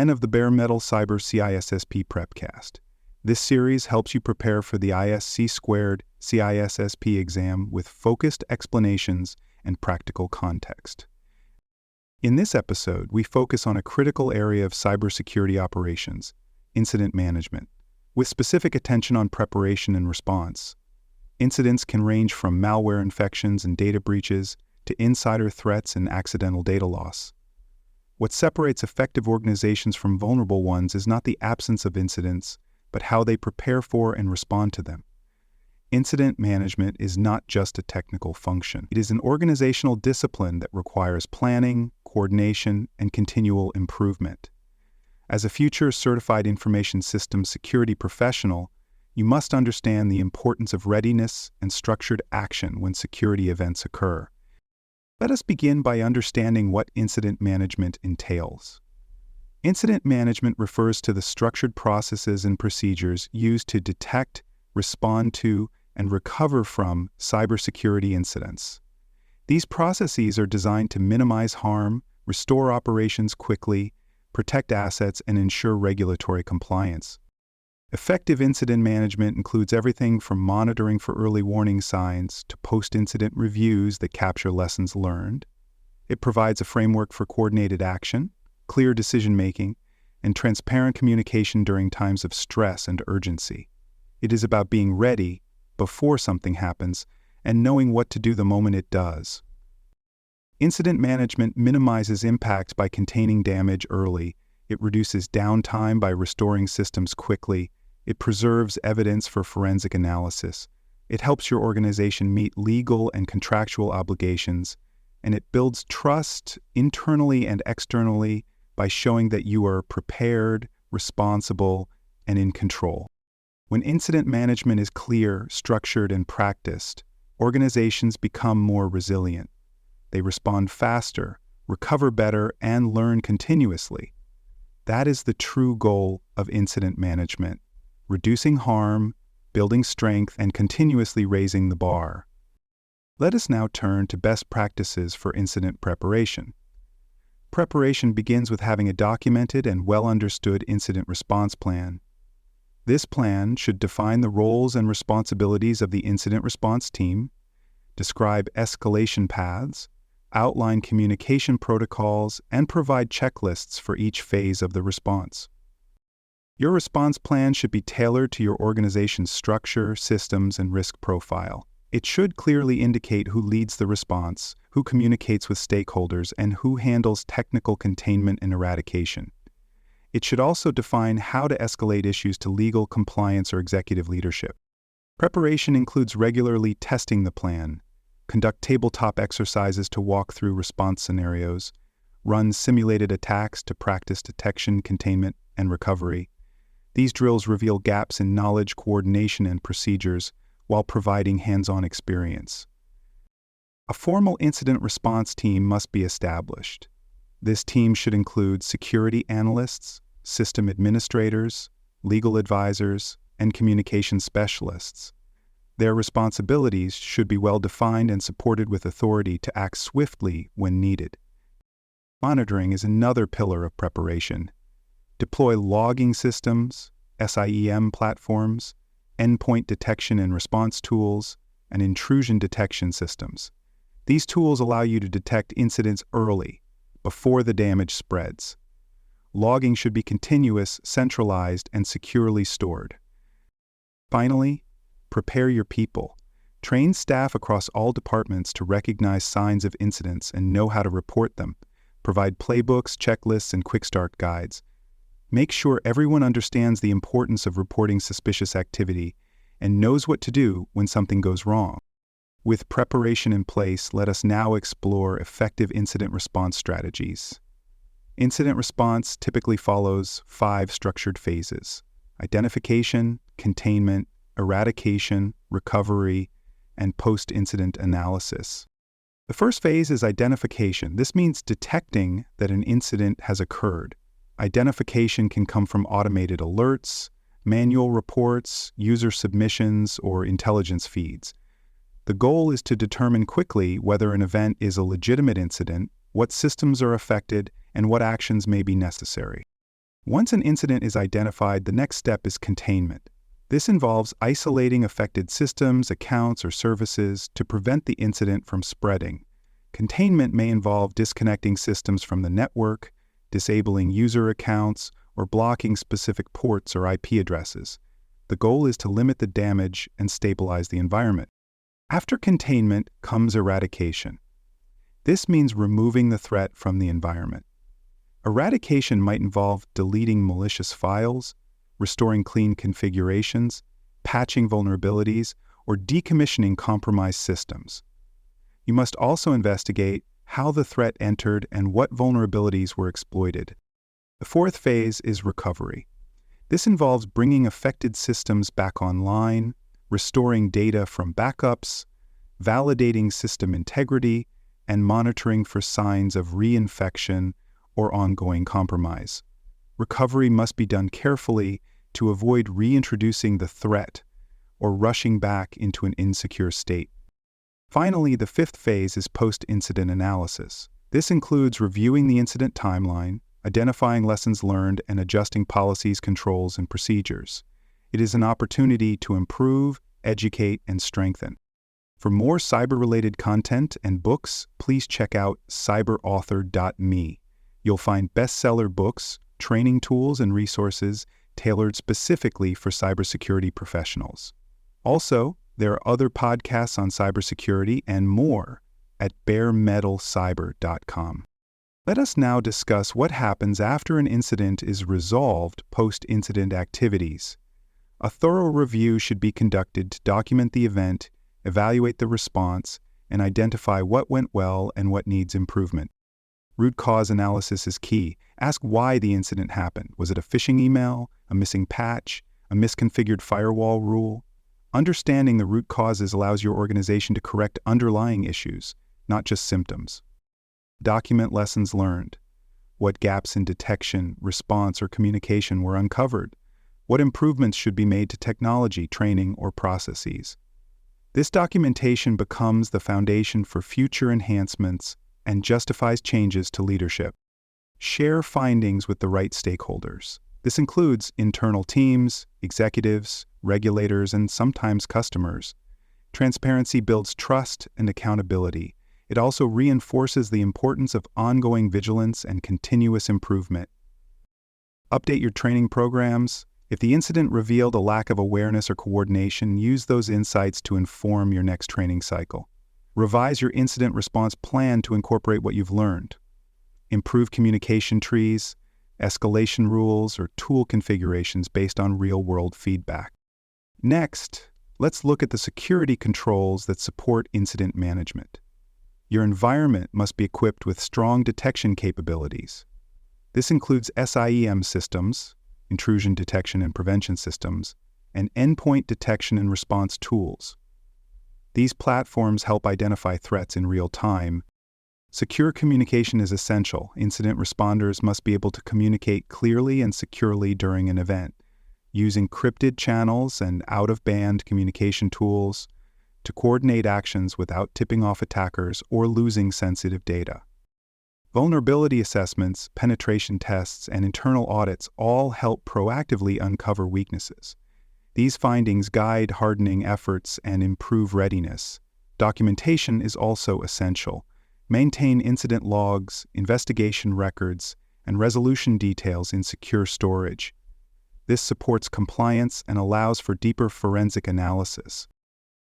10 of the Bare Metal Cyber CISSP Prepcast. This series helps you prepare for the ISC² CISSP exam with focused explanations and practical context. In this episode, we focus on a critical area of cybersecurity operations, incident management, with specific attention on preparation and response. Incidents can range from malware infections and data breaches to insider threats and accidental data loss. What separates effective organizations from vulnerable ones is not the absence of incidents, but how they prepare for and respond to them. Incident management is not just a technical function. It is an organizational discipline that requires planning, coordination, and continual improvement. As a future certified information systems security professional, you must understand the importance of readiness and structured action when security events occur. Let us begin by understanding what incident management entails. Incident management refers to the structured processes and procedures used to detect, respond to, and recover from cybersecurity incidents. These processes are designed to minimize harm, restore operations quickly, protect assets, and ensure regulatory compliance. Effective incident management includes everything from monitoring for early warning signs to post-incident reviews that capture lessons learned. It provides a framework for coordinated action, clear decision-making, and transparent communication during times of stress and urgency. It is about being ready before something happens and knowing what to do the moment it does. Incident management minimizes impact by containing damage early. It reduces downtime by restoring systems quickly. It preserves evidence for forensic analysis. It helps your organization meet legal and contractual obligations. And it builds trust internally and externally by showing that you are prepared, responsible, and in control. When incident management is clear, structured, and practiced, organizations become more resilient. They respond faster, recover better, and learn continuously. That is the true goal of incident management: reducing harm, building strength, and continuously raising the bar. Let us now turn to best practices for incident preparation. Preparation begins with having a documented and well-understood incident response plan. This plan should define the roles and responsibilities of the incident response team, describe escalation paths, outline communication protocols, and provide checklists for each phase of the response. Your response plan should be tailored to your organization's structure, systems, and risk profile. It should clearly indicate who leads the response, who communicates with stakeholders, and who handles technical containment and eradication. It should also define how to escalate issues to legal, compliance, or executive leadership. Preparation includes regularly testing the plan, conduct tabletop exercises to walk through response scenarios, run simulated attacks to practice detection, containment, and recovery. These drills reveal gaps in knowledge, coordination, and procedures while providing hands-on experience. A formal incident response team must be established. This team should include security analysts, system administrators, legal advisors, and communication specialists. Their responsibilities should be well-defined and supported with authority to act swiftly when needed. Monitoring is another pillar of preparation. Deploy logging systems, SIEM platforms, endpoint detection and response tools, and intrusion detection systems. These tools allow you to detect incidents early, before the damage spreads. Logging should be continuous, centralized, and securely stored. Finally, prepare your people. Train staff across all departments to recognize signs of incidents and know how to report them. Provide playbooks, checklists, and quick start guides. Make sure everyone understands the importance of reporting suspicious activity and knows what to do when something goes wrong. With preparation in place, let us now explore effective incident response strategies. Incident response typically follows 5 structured phases: identification, containment, eradication, recovery, and post-incident analysis. The first phase is identification. This means detecting that an incident has occurred. Identification can come from automated alerts, manual reports, user submissions, or intelligence feeds. The goal is to determine quickly whether an event is a legitimate incident, what systems are affected, and what actions may be necessary. Once an incident is identified, the next step is containment. This involves isolating affected systems, accounts, or services to prevent the incident from spreading. Containment may involve disconnecting systems from the network, disabling user accounts, or blocking specific ports or IP addresses. The goal is to limit the damage and stabilize the environment. After containment comes eradication. This means removing the threat from the environment. Eradication might involve deleting malicious files, restoring clean configurations, patching vulnerabilities, or decommissioning compromised systems. You must also investigate how the threat entered and what vulnerabilities were exploited. The fourth phase is recovery. This involves bringing affected systems back online, restoring data from backups, validating system integrity, and monitoring for signs of reinfection or ongoing compromise. Recovery must be done carefully to avoid reintroducing the threat or rushing back into an insecure state. Finally, the fifth phase is post-incident analysis. This includes reviewing the incident timeline, identifying lessons learned, and adjusting policies, controls, and procedures. It is an opportunity to improve, educate, and strengthen. For more cyber-related content and books, please check out cyberauthor.me. You'll find bestseller books, training tools, and resources tailored specifically for cybersecurity professionals. Also, there are other podcasts on cybersecurity and more at baremetalcyber.com. Let us now discuss what happens after an incident is resolved post-incident activities. A thorough review should be conducted to document the event, evaluate the response, and identify what went well and what needs improvement. Root cause analysis is key. Ask why the incident happened. Was it a phishing email, a missing patch, a misconfigured firewall rule? Understanding the root causes allows your organization to correct underlying issues, not just symptoms. Document lessons learned. What gaps in detection, response, or communication were uncovered? What improvements should be made to technology, training, or processes? This documentation becomes the foundation for future enhancements and justifies changes to leadership. Share findings with the right stakeholders. This includes internal teams, executives, regulators, and sometimes customers. Transparency builds trust and accountability. It also reinforces the importance of ongoing vigilance and continuous improvement. Update your training programs. If the incident revealed a lack of awareness or coordination, use those insights to inform your next training cycle. Revise your incident response plan to incorporate what you've learned. Improve communication trees, escalation rules, or tool configurations based on real-world feedback. Next, let's look at the security controls that support incident management. Your environment must be equipped with strong detection capabilities. This includes SIEM systems, intrusion detection and prevention systems, and endpoint detection and response tools. These platforms help identify threats in real time. Secure communication is essential. Incident responders must be able to communicate clearly and securely during an event, use encrypted channels and out-of-band communication tools to coordinate actions without tipping off attackers or losing sensitive data. Vulnerability assessments, penetration tests, and internal audits all help proactively uncover weaknesses. These findings guide hardening efforts and improve readiness. Documentation is also essential. Maintain incident logs, investigation records, and resolution details in secure storage. This supports compliance and allows for deeper forensic analysis.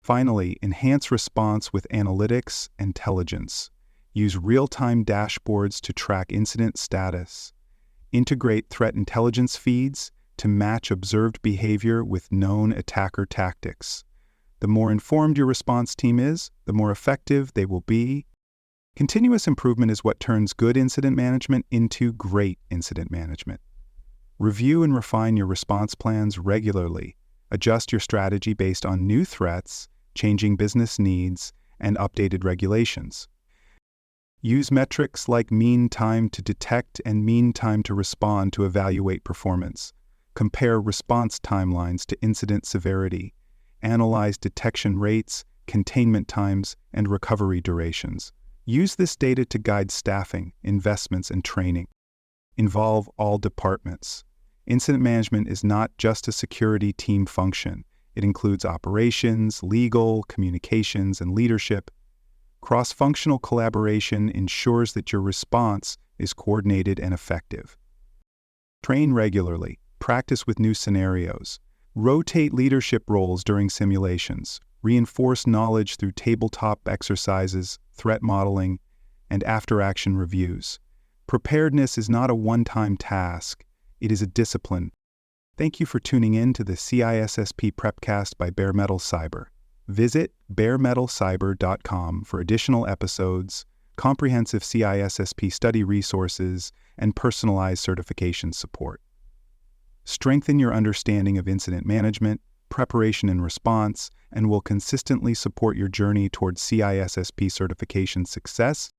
Finally, enhance response with analytics and intelligence. Use real-time dashboards to track incident status. Integrate threat intelligence feeds to match observed behavior with known attacker tactics. The more informed your response team is, the more effective they will be. Continuous improvement is what turns good incident management into great incident management. Review and refine your response plans regularly. Adjust your strategy based on new threats, changing business needs, and updated regulations. Use metrics like mean time to detect and mean time to respond to evaluate performance. Compare response timelines to incident severity. Analyze detection rates, containment times, and recovery durations. Use this data to guide staffing, investments, and training. Involve all departments. Incident management is not just a security team function. It includes operations, legal, communications, and leadership. Cross-functional collaboration ensures that your response is coordinated and effective. Train regularly. Practice with new scenarios. Rotate leadership roles during simulations. Reinforce knowledge through tabletop exercises, threat modeling, and after-action reviews. Preparedness is not a one-time task. It is a discipline. Thank you for tuning in to the CISSP Prepcast by Bare Metal Cyber. Visit baremetalcyber.com for additional episodes, comprehensive CISSP study resources, and personalized certification support. Strengthen your understanding of incident management, preparation and response, and will consistently support your journey towards CISSP certification success